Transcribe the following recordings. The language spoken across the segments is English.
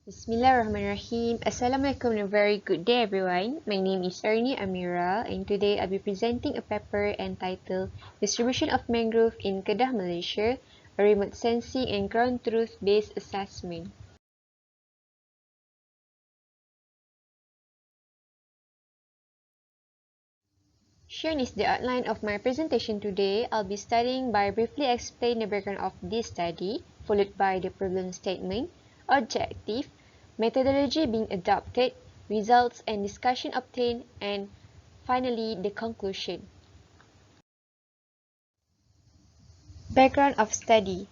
Bismillahirrahmanirrahim. Assalamualaikum and a very good day everyone. My name is Ernie Amira and today I'll be presenting a paper entitled Distribution of Mangrove in Kedah, Malaysia, a remote sensing and ground truth based assessment. Shown is the outline of my presentation today. I'll be starting by briefly explain the background of this study, followed by the problem statement, objective, methodology being adopted, results and discussion obtained, and finally the conclusion. Background of study.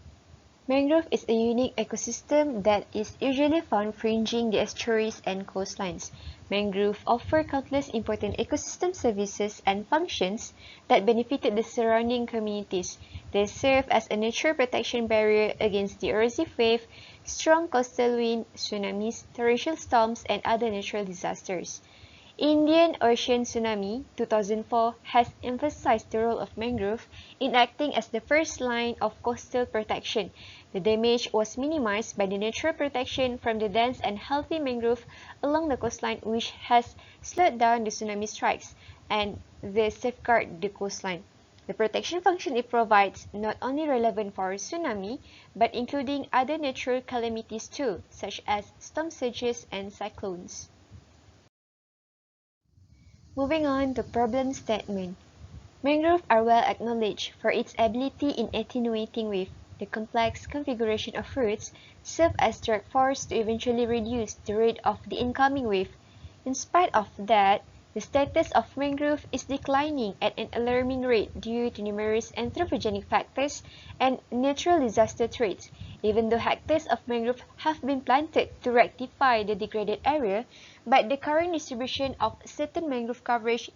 Mangrove is a unique ecosystem that is usually found fringing the estuaries and coastlines. Mangrove offer countless important ecosystem services and functions that benefited the surrounding communities. They serve as a natural protection barrier against the erosive wave, strong coastal wind, tsunamis, torrential storms, and other natural disasters. Indian Ocean Tsunami 2004 has emphasized the role of mangrove in acting as the first line of coastal protection. The damage was minimized by the natural protection from the dense and healthy mangrove along the coastline, which has slowed down the tsunami strikes, and they safeguard the coastline. The protection function it provides not only relevant for tsunami, but including other natural calamities too, such as storm surges and cyclones. Moving on to problem statement. Mangrove are well acknowledged for its ability in attenuating wave. The complex configuration of roots serve as drag force to eventually reduce the rate of the incoming wave. In spite of that, the status of mangrove is declining at an alarming rate due to numerous anthropogenic factors and natural disaster threats. Even though hectares of mangrove have been planted to rectify the degraded area, but the current distribution of certain mangrove coverage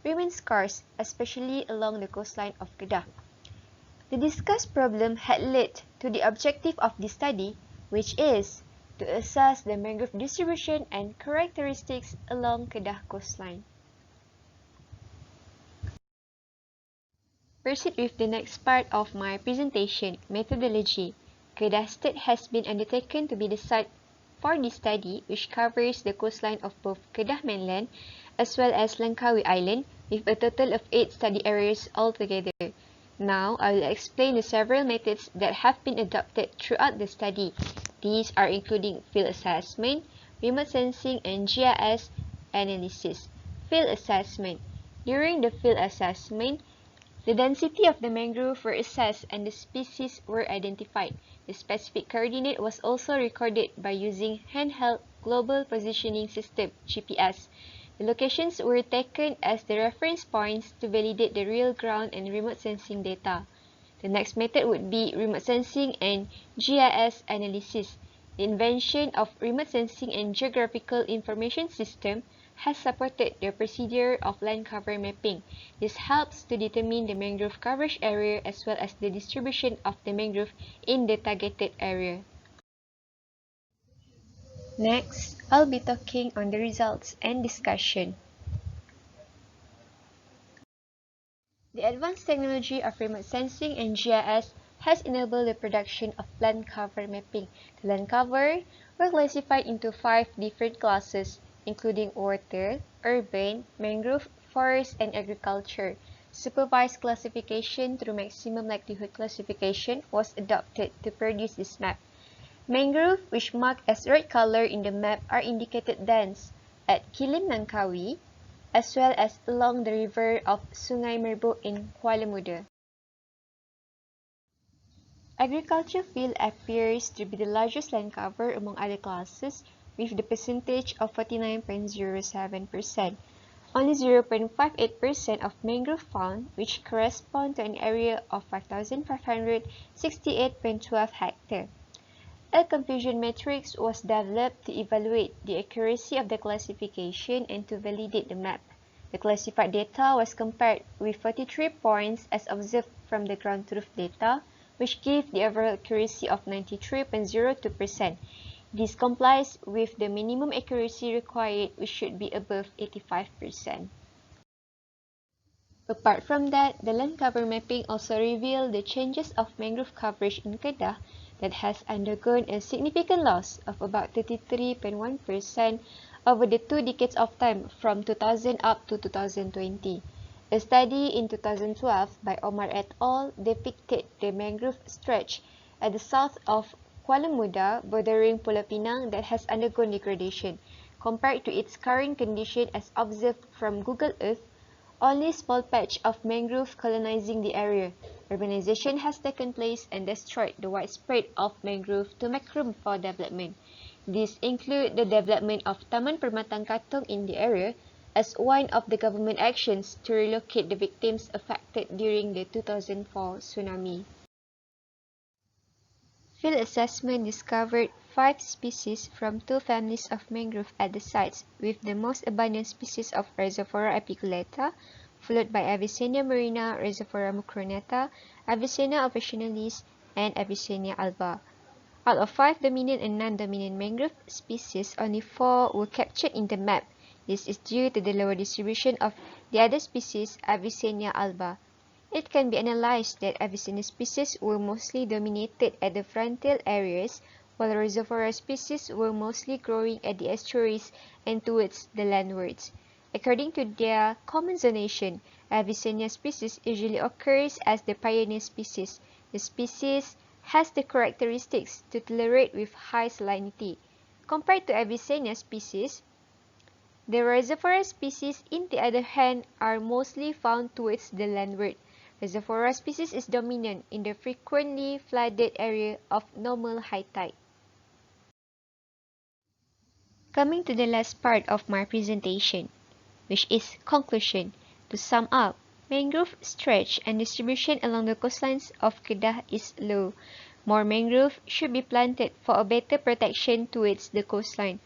remains scarce, especially along the coastline of Kedah. The discussed problem had led to the objective of this study, which is to assess the mangrove distribution and characteristics along Kedah coastline. Proceed with the next part of my presentation, methodology. Kedah State has been undertaken to be the site for this study, which covers the coastline of both Kedah mainland as well as Langkawi Island, with a total of 8 study areas altogether. Now, I will explain the several methods that have been adopted throughout the study. These are including field assessment, remote sensing, and GIS analysis. Field assessment. During the field assessment, the density of the mangrove were assessed and the species were identified. The specific coordinate was also recorded by using handheld global positioning system (GPS). The locations were taken as the reference points to validate the real ground and remote sensing data. The next method would be remote sensing and GIS analysis. The invention of remote sensing and geographical information system has supported the procedure of land cover mapping. This helps to determine the mangrove coverage area as well as the distribution of the mangrove in the targeted area. Next, I'll be talking on the results and discussion. The advanced technology of remote sensing and GIS has enabled the production of land cover mapping. The land cover were classified into 5 different classes, including water, urban, mangrove, forest, and agriculture. Supervised classification through maximum likelihood classification was adopted to produce this map. Mangrove, which marked as red color in the map, are indicated dense at Kilim Langkawi, as well as along the river of Sungai Merbuk in Kuala Muda. Agriculture field appears to be the largest land cover among other classes, with the percentage of 49.07%. Only 0.58% of mangrove found, which correspond to an area of 5,568.12 hectares. A confusion matrix was developed to evaluate the accuracy of the classification and to validate the map. The classified data was compared with 43 points as observed from the ground truth data, which gave the overall accuracy of 93.02%. This complies with the minimum accuracy required, which should be above 85%. Apart from that, the land cover mapping also revealed the changes of mangrove coverage in Kedah that has undergone a significant loss of about 33.1% over the 2 decades of time from 2000 up to 2020. A study in 2012 by Omar et al. Depicted the mangrove stretch at the south of Kuala Muda bordering Pulau Pinang that has undergone degradation. Compared to its current condition as observed from Google Earth, only a small patch of mangrove colonizing the area. Urbanization has taken place and destroyed the widespread of mangrove to make room for development. These include the development of Taman Permatang Katong in the area as one of the government actions to relocate the victims affected during the 2004 tsunami. Field assessment discovered 5 species from 2 families of mangrove at the sites, with the most abundant species of Rhizophora apiculata, followed by Avicennia marina, Rhizophora mucronata, Avicennia officinalis, and Avicennia alba. Out of 5 dominant and non-dominant mangrove species, only 4 were captured in the map. This is due to the lower distribution of the other species, Avicennia alba. It can be analyzed that Avicennia species were mostly dominated at the frontal areas, while Rhizophora species were mostly growing at the estuaries and towards the landwards. According to their common zonation, Avicennia species usually occurs as the pioneer species. The species has the characteristics to tolerate with high salinity. Compared to Avicennia species, the Rhizophora species, in the other hand, are mostly found towards the landward. Rhizophora species is dominant in the frequently flooded area of normal high tide. Coming to the last part of my presentation, which is conclusion. To sum up, mangrove stretch and distribution along the coastlines of Kedah is low. More mangrove should be planted for a better protection towards the coastline.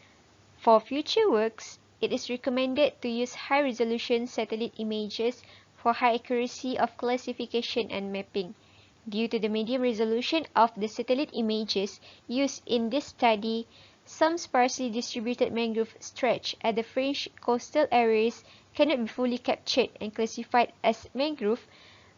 For future works, it is recommended to use high-resolution satellite images for high accuracy of classification and mapping. Due to the medium resolution of the satellite images used in this study, some sparsely distributed mangrove stretch at the fringe coastal areas cannot be fully captured and classified as mangrove,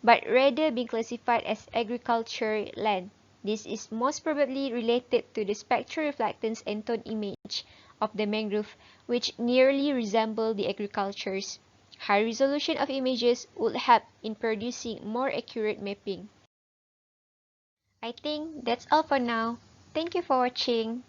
but rather being classified as agriculture land. This is most probably related to the spectral reflectance and tone image of the mangrove, which nearly resemble the agricultures. High resolution of images would help in producing more accurate mapping. I think that's all for now. Thank you for watching.